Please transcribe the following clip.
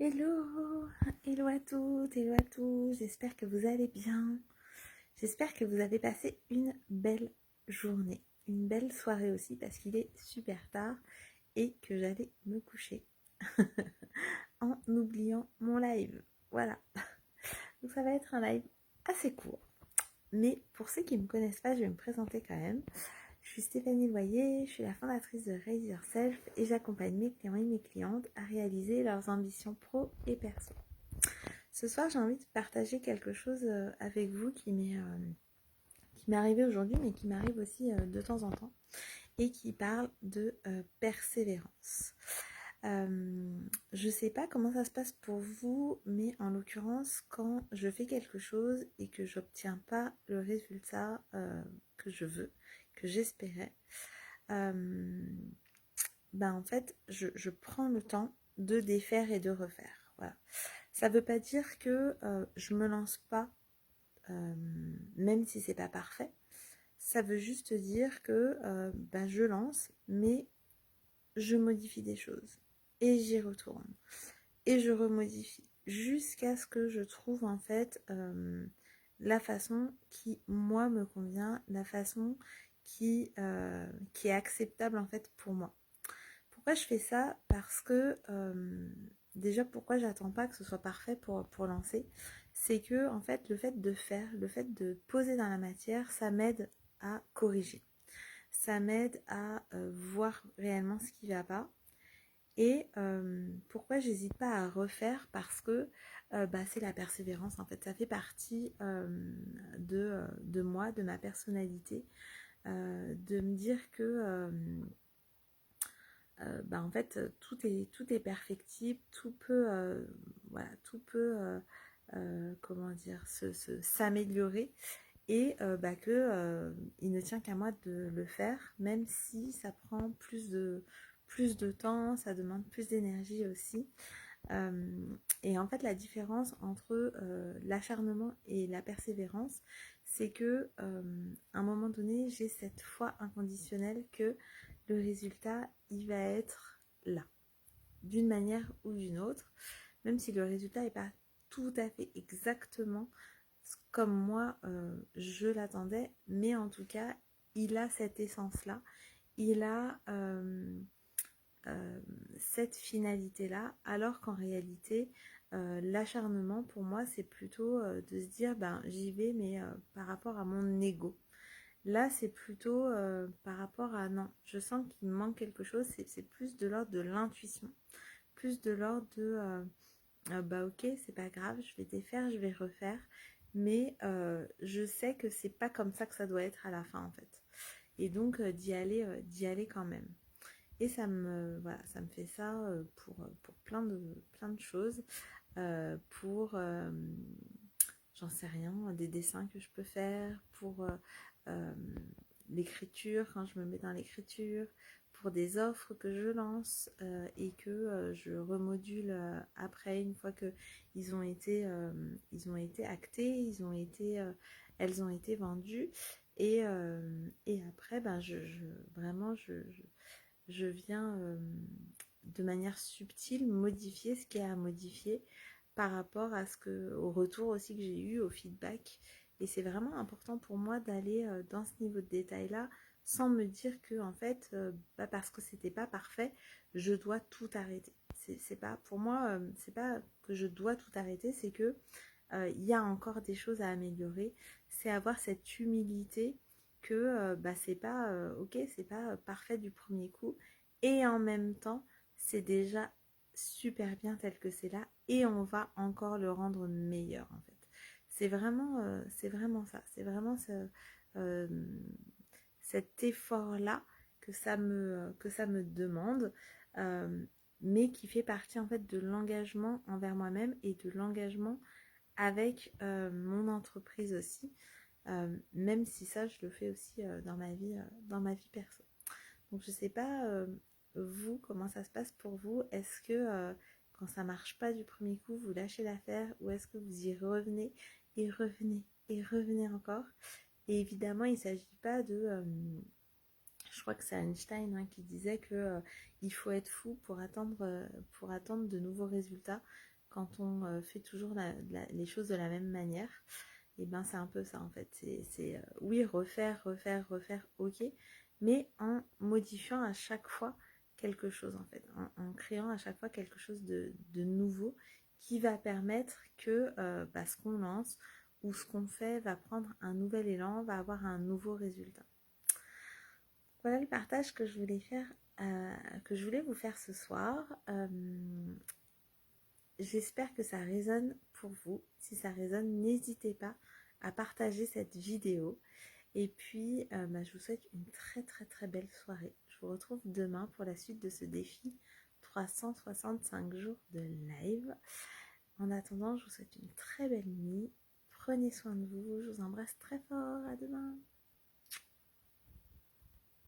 Hello, hello à toutes, hello à tous, j'espère que vous allez bien, j'espère que vous avez passé une belle journée, une belle soirée aussi parce qu'il est super tard et que j'allais me coucher en oubliant mon live, voilà, donc ça va être un live assez court, mais pour ceux qui ne me connaissent pas, je vais me présenter quand même. Je suis Stéphanie Loyer, je suis la fondatrice de Raise Yourself et j'accompagne mes clients et mes clientes à réaliser leurs ambitions pro et perso. Ce soir, j'ai envie de partager quelque chose avec vous qui m'est arrivé aujourd'hui, mais qui m'arrive aussi de temps en temps, et qui parle de persévérance. Je ne sais pas comment ça se passe pour vous, mais en l'occurrence, quand je fais quelque chose et que j'obtiens pas le résultat que je veux, que j'espérais, en fait, je prends le temps de défaire et de refaire. Voilà. Ça ne veut pas dire que je me lance pas, même si c'est pas parfait. Ça veut juste dire que je lance, mais je modifie des choses et j'y retourne et je remodifie jusqu'à ce que je trouve en fait la façon qui moi me convient, la façon qui est acceptable en fait pour moi. Pourquoi je fais ça? Parce que déjà pourquoi j'attends pas que ce soit parfait pour lancer, c'est que en fait le fait de faire, le fait de poser dans la matière, ça m'aide à corriger. Ça m'aide à voir réellement ce qui va pas. Et pourquoi j'hésite pas à refaire? Parce que c'est la persévérance en fait. Ça fait partie de moi, de ma personnalité, de me dire que en fait tout est perfectible, tout peut voilà, tout peut comment dire s'améliorer et que il ne tient qu'à moi de le faire, même si ça prend plus de temps, ça demande plus d'énergie aussi. Et en fait la différence entre l'acharnement et la persévérance, c'est que à un moment donné j'ai cette foi inconditionnelle que le résultat il va être là, d'une manière ou d'une autre, même si le résultat n'est pas tout à fait exactement comme moi je l'attendais, mais en tout cas il a cette essence là, il a cette finalité-là, alors qu'en réalité, l'acharnement pour moi, c'est plutôt de se dire, j'y vais, mais par rapport à mon ego. Là, c'est plutôt par rapport à non, je sens qu'il me manque quelque chose, c'est plus de l'ordre de l'intuition, plus de l'ordre de ok, c'est pas grave, je vais défaire, je vais refaire, mais je sais que c'est pas comme ça que ça doit être à la fin en fait. Et donc d'y aller quand même. Et ça me fait ça pour plein de choses. Pour, j'en sais rien, des dessins que je peux faire, pour euh, l'écriture, quand je me mets dans l'écriture, pour des offres que je lance et que je remodule après, une fois que ils ont été actés, elles ont été vendues. Et après, vraiment, je viens de manière subtile modifier ce qu'il y a à modifier par rapport au retour aussi que j'ai eu, au feedback. Et c'est vraiment important pour moi d'aller dans ce niveau de détail-là, sans me dire que en fait, parce que c'était pas parfait, je dois tout arrêter. C'est pas pour moi, c'est pas que je dois tout arrêter, c'est que il y a encore des choses à améliorer. C'est avoir cette humilité que c'est pas ok, c'est pas parfait du premier coup, et en même temps c'est déjà super bien tel que c'est là, et on va encore le rendre meilleur en fait. C'est vraiment ça, c'est vraiment euh, cet effort là que ça me demande, euh, mais qui fait partie en fait de l'engagement envers moi-même et de l'engagement avec mon entreprise aussi, même si ça je le fais aussi dans ma vie perso. Donc je sais pas vous comment ça se passe pour vous. Est-ce que quand ça marche pas du premier coup vous lâchez l'affaire, ou est-ce que vous y revenez et revenez et revenez encore? Et évidemment il s'agit pas de Je crois que c'est Einstein hein, qui disait que il faut être fou pour attendre de nouveaux résultats quand on fait toujours les choses de la même manière. Et ben c'est un peu ça en fait. Oui, refaire, ok, mais en modifiant à chaque fois quelque chose en fait, en créant à chaque fois quelque chose de nouveau qui va permettre que ce qu'on lance ou ce qu'on fait va prendre un nouvel élan, va avoir un nouveau résultat. Voilà le partage que je voulais faire, que je voulais vous faire ce soir. J'espère que ça résonne pour vous. Si ça résonne, n'hésitez pas à partager cette vidéo. Et puis, je vous souhaite une très très très belle soirée. Je vous retrouve demain pour la suite de ce défi 365 jours de live. En attendant, je vous souhaite une très belle nuit. Prenez soin de vous. Je vous embrasse très fort. À demain.